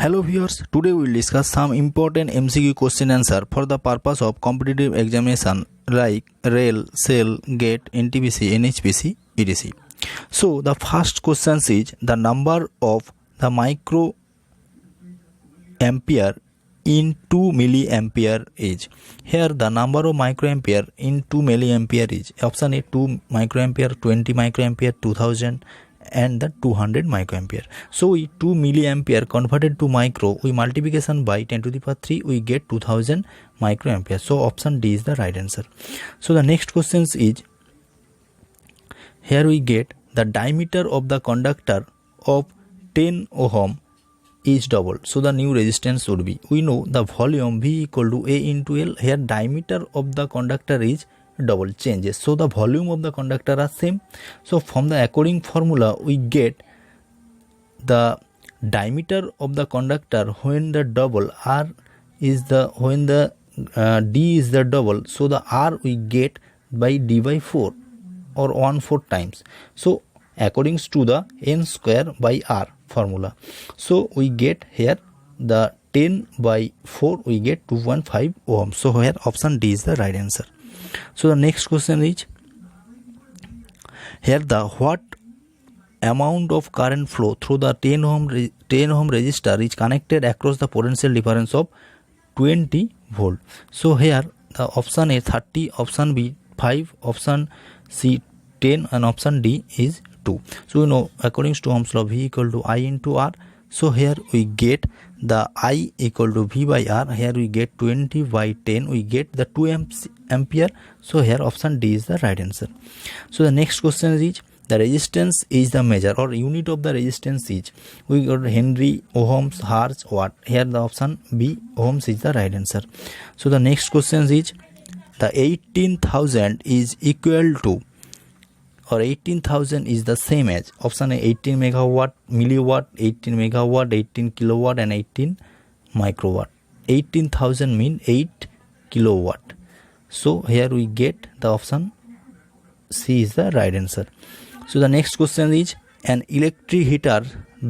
Hello viewers, today we will discuss some important MCQ question answer for the purpose of competitive examination like rail, cell, gate, NTPC, NHPC, etc. So the first question is the number of the micro ampere in 2 milliampere is. Here the number of microampere in 2 milliampere is option A 2 microampere, 20 microampere, 2000 and the 200 microampere. So we 2 milliampere converted to micro, we multiplication by 10 to the power 3, we get 2000 microampere. So option D is the right answer. So the next question is, here we get the diameter of the conductor of 10 ohm is double. So the new resistance would be, we know the volume V equal to A into L. Here diameter of the conductor is double changes, so the volume of the conductor are same. So from the according formula we get the diameter of the conductor when the double R is the when the D is the double, so the R we get by D by 4 or 1/4 times. So according to the N square by R formula, so we get here the 10 by 4 we get 2.5 ohm. So here option D is the right answer. So the next question is, here the what amount of current flow through the 10 ohm resistor is connected across the potential difference of 20 volt. So here the option A 30, option B 5, option C 10 and option D is 2. So we know according to Ohm's law V equal to I into R. So here we get the I equal to V by R. Here we get 20 by 10. We get the 2 ampere. So here option D is the right answer. So the next question is, the resistance is the measure or unit of the resistance is. We got Henry, ohms, hertz, watt. Here the option B ohms is the right answer. So the next question is, the 18,000 is equal to, or 18,000 is the same as option A 18 megawatt, milliwatt, 18 megawatt, 18 kilowatt and 18 microwatt. 18,000 mean 8 kilowatt. So here we get the option C is the right answer. So the next question is, an electric heater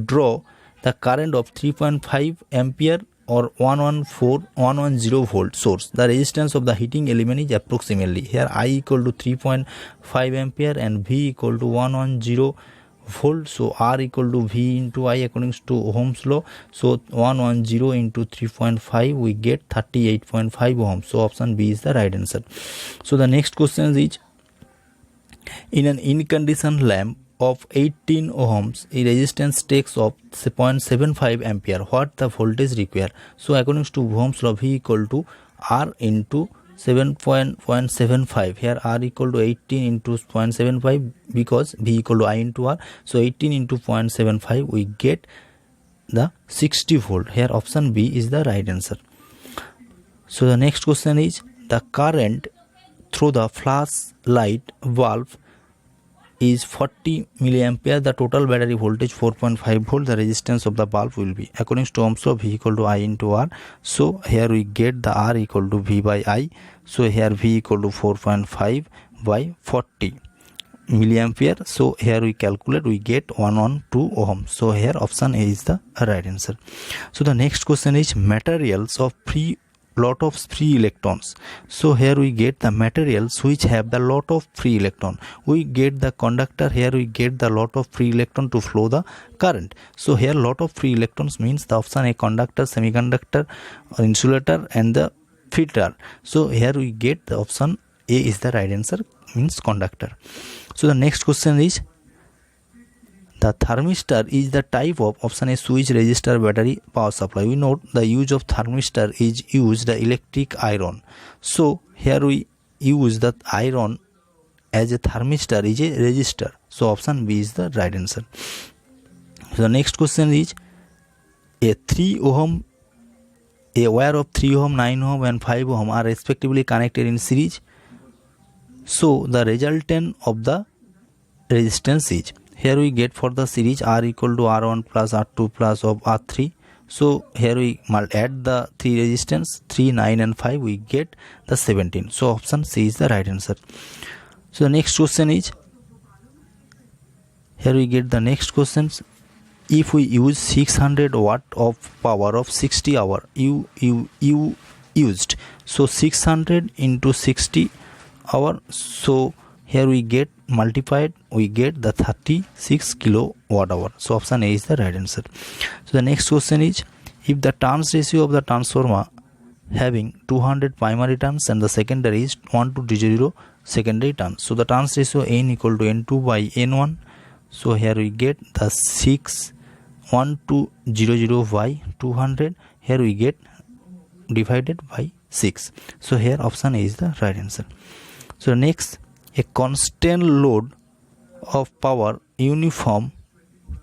draw the current of 3.5 ampere or 110 volt source. The resistance of the heating element is approximately. Here I equal to 3.5 ampere and V equal to 110 volt. So R equal to V into I according to Ohm's law. So 110 into 3.5 we get 38.5 ohms. So option B is the right answer. So the next question is, in an incandescent lamp of 18 ohms, a resistance takes of 0.75 ampere. What the voltage required? So according to Ohm's law V equal to R into 7.75. Here R equal to 18 into 0.75 because V equal to I into R. So 18 into 0.75 we get the 60 volt. Here option B is the right answer. So the next question is, the current through the flashlight bulb is 40 milliampere. The total battery voltage 4.5 volt. The resistance of the bulb will be, according to Ohm's law, V equal to I into R. So here we get the R equal to V by I. So here V equal to 4.5 by 40 milliampere. So here we calculate, we get 112 ohm. So here option A is the right answer. So the next question is, materials of lot of free electrons. So here we get the materials which have the lot of free electron. We get the conductor. Here we get the lot of free electron to flow the current. So here lot of free electrons means the option A conductor, semiconductor, or insulator and the filter. So here we get the option A is the right answer, means conductor. So the next question is, the thermistor is the type of option A switch, resistor, battery, power supply. We note the use of thermistor is use the electric iron. So here we use the iron as a thermistor is a resistor. So option B is the right answer. So the next question is, a 3 ohm, a wire of 3 ohm, 9 ohm and 5 ohm are respectively connected in series. So the resultant of the resistance is, here we get for the series R equal to R1 plus R2 plus of R3. So here we add the 3 resistance 3, 9 and 5, we get the 17. So option C is the right answer. So the next question is, here we get the next questions. if we use 600 watt of power of 60 hour you used, so 600 into 60 hour, so here we get multiplied, we get the 36 kilowatt hour. So option A is the right answer. So the next question is, if the turns ratio of the transformer having 200 primary turns and the secondary is 1:0 secondary turns, so the turns ratio n equal to n2 by n1, so here we get the 6:1:0 by 200, here we get divided by 6, so here option A is the right answer. So next, a constant load of power uniform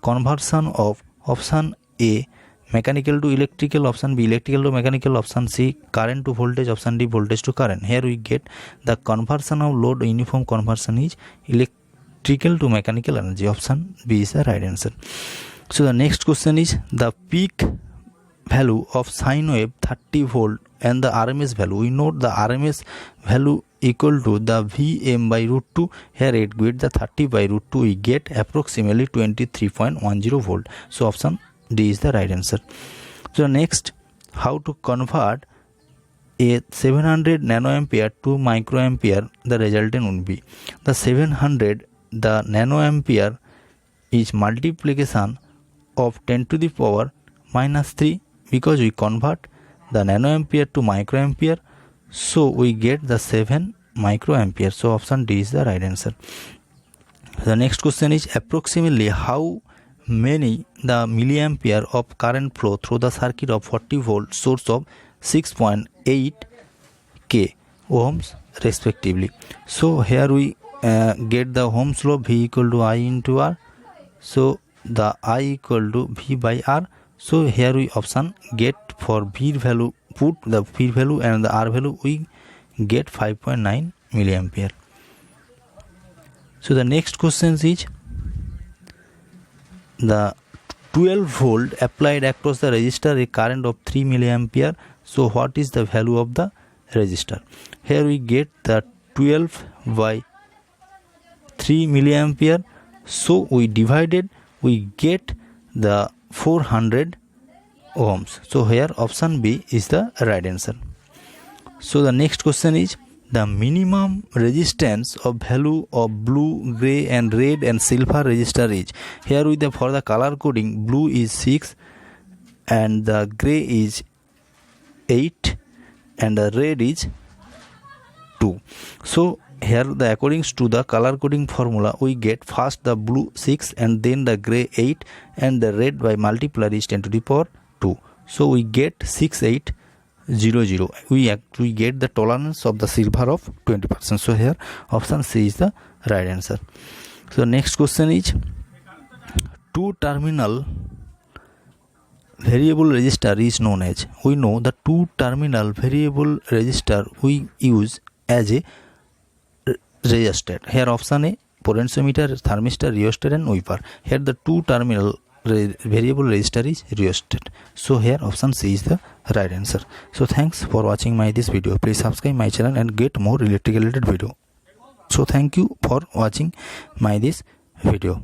conversion of option A mechanical to electrical, option B electrical to mechanical, option C current to voltage, option D voltage to current. Here we get the conversion of load uniform conversion is electrical to mechanical energy, option B is the right answer. So the next question is, the peak value of sine wave 30 volt and the RMS value, we know the RMS value equal to the Vm by root 2, here it get the 30 by root 2, we get approximately 23.10 volt, so option D is the right answer. So next, how to convert a 700 nanoampere to microampere, the resultant would be the 700, the nanoampere is multiplication of 10 to the power minus 3, because we convert the nanoampere to microampere, so we get the 7 microampere, so option D is the right answer. The next question is, approximately how many the milliampere of current flow through the circuit of 40 volt source of 6.8 k ohms respectively. So here we get the Ohm's law, V equal to I into R, so the I equal to V by R, so here we option get for V value, put the V value and the R value, we get 5.9 milliampere. So the next question is, the 12 volt applied across the resistor a current of 3 milliampere, so what is the value of the resistor? Here we get the 12 by 3 milliampere, so we divided, we get the 400 ohms, so here option B is the right answer. So the next question is, the minimum resistance of value of blue, grey and red and silver resistor is, here with the for the color coding, blue is 6 and the grey is 8 and the red is 2. So here the according to the color coding formula, we get first the blue 6 and then the grey 8 and the red by multiplier is 10 to the power 2, so we get 6800. We get the tolerance of the silver of 20%, so here option C is the right answer. So next question is, two terminal variable resistor is known as, we know the two terminal variable resistor we use as a rheostat. Here option A potentiometer, thermistor, rheostat and wiper. Here the two terminal variable resistor is rheostat, so here option C is the right answer. So thanks for watching my this video. Please subscribe my channel and get more electrical related video. So thank you for watching my this video.